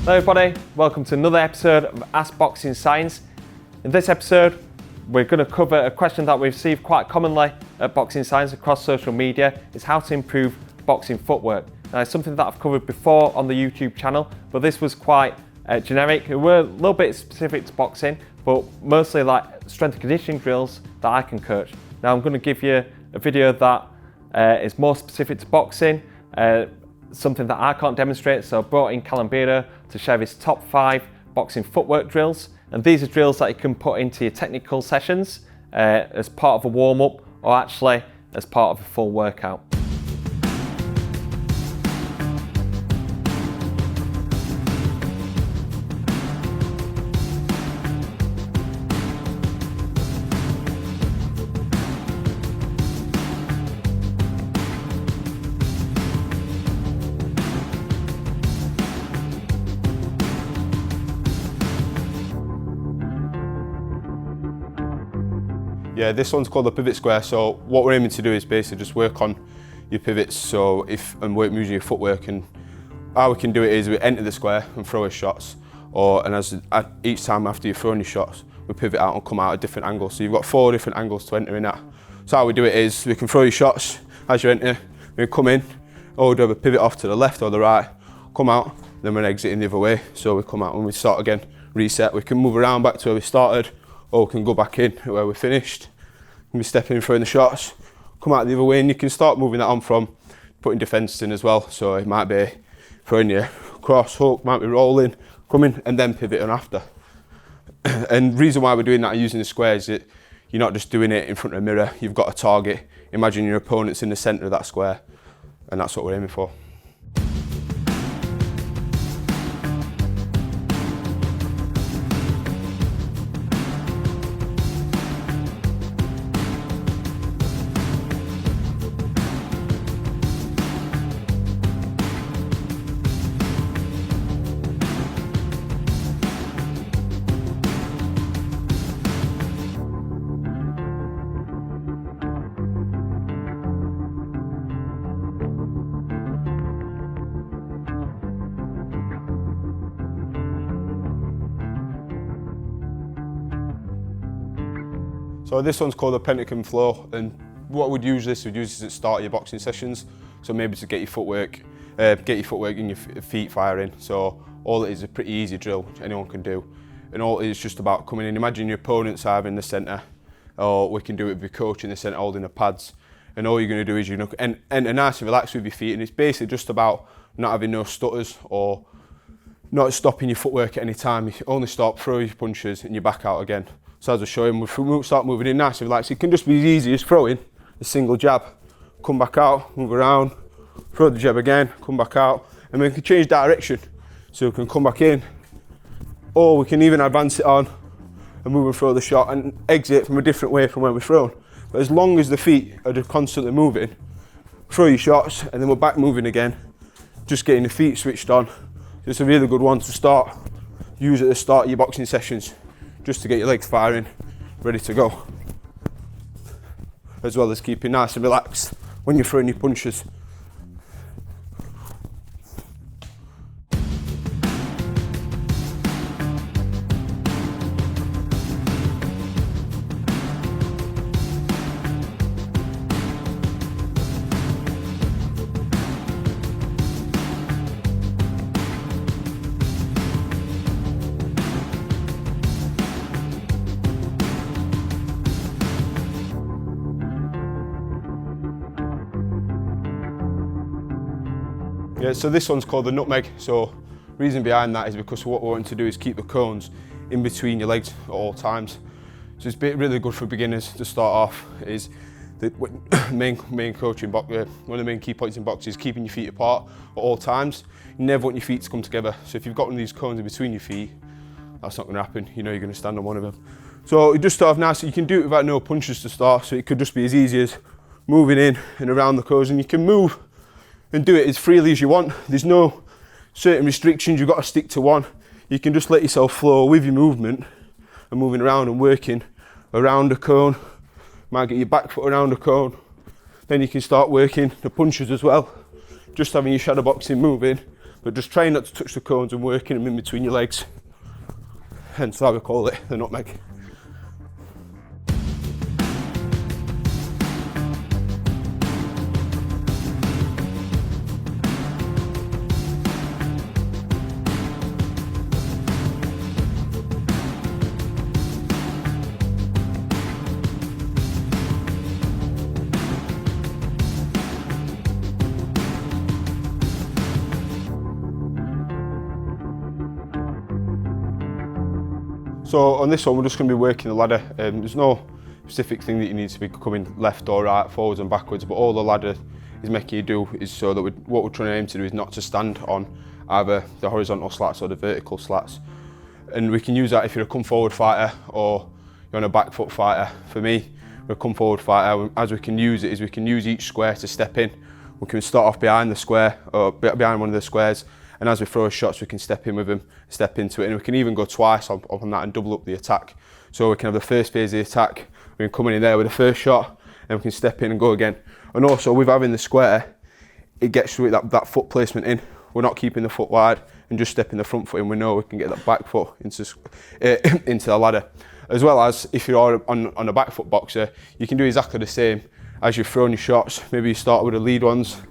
Hello everybody, welcome to another episode of Ask Boxing Science. In this episode, we're going to cover a question that we receive quite commonly at Boxing Science across social media, is how to improve boxing footwork. Now, it's something that I've covered before on the YouTube channel, but this was quite generic. It were a little bit specific to boxing, but mostly like strength and conditioning drills that I can coach. Now I'm going to give you a video that is more specific to boxing, something that I can't demonstrate, so I brought in Calambiro to share his top 5 boxing footwork drills, and these are drills that you can put into your technical sessions as part of a warm-up or actually as part of a full workout. Yeah, this one's called the pivot square. So what we're aiming to do is basically just work on your pivots. So and work using your footwork, and how we can do it is we enter the square and throw our shots, each time after you've thrown your shots, we pivot out and come out at different angles. So you've got 4 different angles to enter in that. So how we do it is we can throw your shots as you enter, we come in, or we do a pivot off to the left or the right, come out, then we're exiting the other way. So we come out and we start again, reset. We can move around back to where we started, or we can go back in where we finished. We step in and throwing the shots, come out the other way, and you can start moving that on from putting defence in as well. So it might be throwing your cross hook, might be rolling, coming and then pivoting after. And the reason why we're doing that using the square is that you're not just doing it in front of a mirror, you've got a target. Imagine your opponent's in the centre of that square, and that's what we're aiming for. So this one's called the pentagon flow, and what we'd use this at the start of your boxing sessions. So maybe to get your footwork and your feet firing. So all it is a pretty easy drill, which anyone can do. And all it is just about coming in. Imagine your opponent's either in the centre, or we can do it with your coach in the centre holding the pads. And all you're going to do is enter nice and relax with your feet. And it's basically just about not having no stutters or not stopping your footwork at any time. You only stop, throw your punches, and you're back out again. So as I show him, we start moving in nice and relaxed. It can just be as easy as throwing a single jab, come back out, move around, throw the jab again, come back out, and we can change direction. So we can come back in, or we can even advance it on and move and throw the shot and exit from a different way from where we're thrown. But as long as the feet are just constantly moving, throw your shots, and then we're back moving again, just getting the feet switched on. It's a really good one to use at the start of your boxing sessions, just to get your legs firing, ready to go. As well as keeping nice and relaxed when you're throwing your punches. Yeah, so this one's called the nutmeg. So reason behind that is because what we're wanting to do is keep the cones in between your legs at all times. So it's really good for beginners to start off. Is the main coaching one of the main key points in boxing is keeping your feet apart at all times. You never want your feet to come together. So if you've got one of these cones in between your feet, that's not going to happen. You know you're going to stand on one of them. So it just start off nice. You can do it without no punches to start. So it could just be as easy as moving in and around the cones, and you can move and do it as freely as you want. There's no certain restrictions, you've got to stick to one. You can just let yourself flow with your movement and moving around and working around a cone. Might get your back foot around a cone. Then you can start working the punches as well. Just having your shadow boxing moving, but just trying not to touch the cones and working them in between your legs. Hence why we call it the nutmeg. So on this one, we're just going to be working the ladder. There's no specific thing that you need to be coming left or right, forwards and backwards, but all the ladder is making you do is so that what we're trying to aim to do is not to stand on either the horizontal slats or the vertical slats. And we can use that if you're a come forward fighter or you're on a back foot fighter. For me, we're a come forward fighter. As we can use it is we can use each square to step in. We can start off behind the square or behind one of the squares, and as we throw shots, we can step in with them, step into it, and we can even go twice on that and double up the attack. So we can have the first phase of the attack, we can come in there with the first shot, and we can step in and go again. And also with having the square, it gets that foot placement in. We're not keeping the foot wide and just stepping the front foot in. We know we can get that back foot into the ladder. As well as if you're on a back foot boxer, you can do exactly the same. As you're throwing your shots, maybe you start with the lead ones.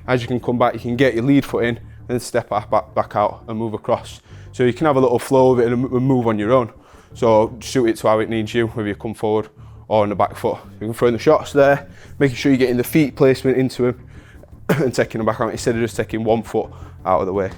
As you can come back, you can get your lead foot in, then step back out and move across. So you can have a little flow of it and move on your own. So shoot it to how it needs you, whether you come forward or on the back foot. You can throw in the shots there, making sure you're getting the feet placement into them and taking them back out instead of just taking one foot out of the way.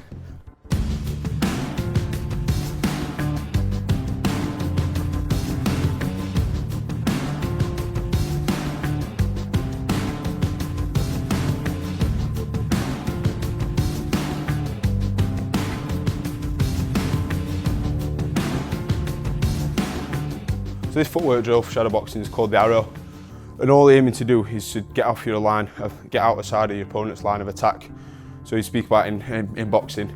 So this footwork drill for shadow boxing is called the arrow, and all they're aiming to do is to get off your line, get out the side of your opponent's line of attack. So you speak about in boxing,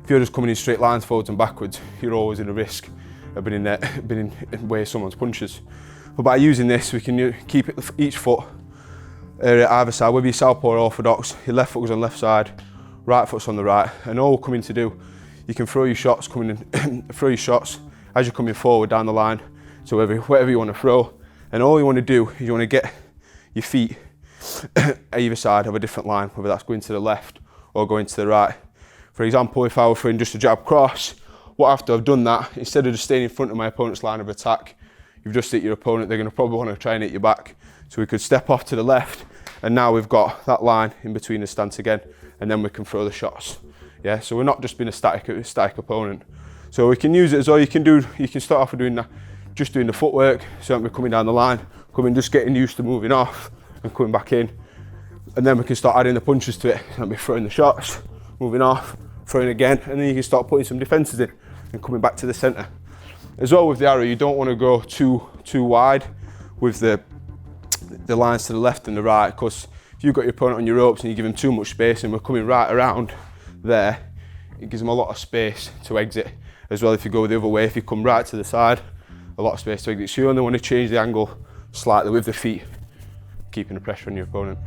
if you're just coming in straight lines forwards and backwards, you're always in a risk of being in way of someone's punches. But by using this, we can keep each foot either side, whether you're southpaw or orthodox, your left foot goes on the left side, right foot's on the right, and all we're coming to do, you can throw your shots, throw your shots as you're coming forward down the line. So whatever you want to throw, and all you want to do is you want to get your feet either side of a different line, whether that's going to the left or going to the right. For example, if I were throwing just a jab cross, what after I've done that, instead of just staying in front of my opponent's line of attack, you've just hit your opponent, they're going to probably want to try and hit you back. So we could step off to the left, and now we've got that line in between the stance again, and then we can throw the shots. Yeah, so we're not just being a static opponent. So we can use it as well. You can start off with doing that. Just doing the footwork, so we're coming down the line, just getting used to moving off and coming back in. And then we can start adding the punches to it. So we're throwing the shots, moving off, throwing again, and then you can start putting some defences in and coming back to the centre. As well with the arrow, you don't want to go too wide with the lines to the left and the right, because if you've got your opponent on your ropes and you give them too much space and we're coming right around there, it gives them a lot of space to exit. As well, if you go the other way, if you come right to the side, a lot of space to exit. So you only want to change the angle slightly with the feet, keeping the pressure on your opponent.